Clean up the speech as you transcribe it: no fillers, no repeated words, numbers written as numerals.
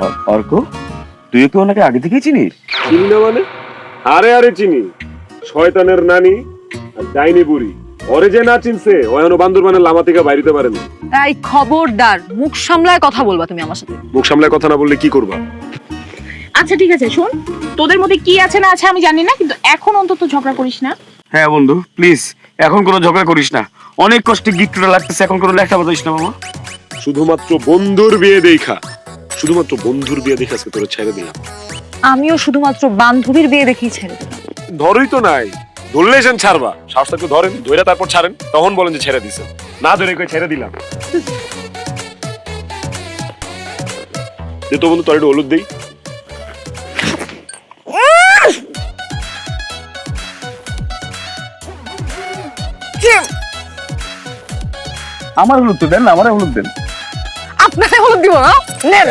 অর্ক, তুই কি ওনাকে আগে থেকেই চিনিস? চিনি না মানে? আরে আরে চিনি, শয়তানের নানি আর ডাইনি বুড়ি। ওরে যে না চিনছে ও এখনো বান্দরবানের লামা থেকে বাইরিতে পারে না। এই খবরদার, মুখ সামলায় কথা বলবা তুমি আমার সাথে। মুখ সামলায় কথা না বললে কি করবা? আচ্ছা ঠিক আছে, শোন, তোদের মধ্যে কি আছে না আছে আমি জানি না, কিন্তু এখন অন্তত ঝগড়া করিস না। হ্যাঁ বন্ধু, প্লিজ এখন কোনো ঝগড়া করিস না। অনেক কষ্টে গিফটটা লাগতেছে, এখন কোনো লেখা বাতাইস না মামা। শুধুমাত্র বন্ধুর বিয়ে দেখা, শুধুমাত্র বন্ধুর বিয়ে দেখা আজকে তোরে ছেড়ে দিলাম। আমিও শুধুমাত্র বান্ধবীর বিয়ে দেখেই ছেড়ে দিলাম। ধরই তো নাই, ধরলে সেন ছাড়বা। সাহস থাকলে ধরেন, ধরে তারপর ছাড়েন, তখন বলেন যে ছেড়ে দিছে। না ধরে কই ছেড়ে দিলাম। দে তো বন্ধু, তোর একটু হলুদ দেই। আমার হলুদ তো দেন না, আমার হলুদ দেন। আপনাকে হলুদ দিব না, নেন।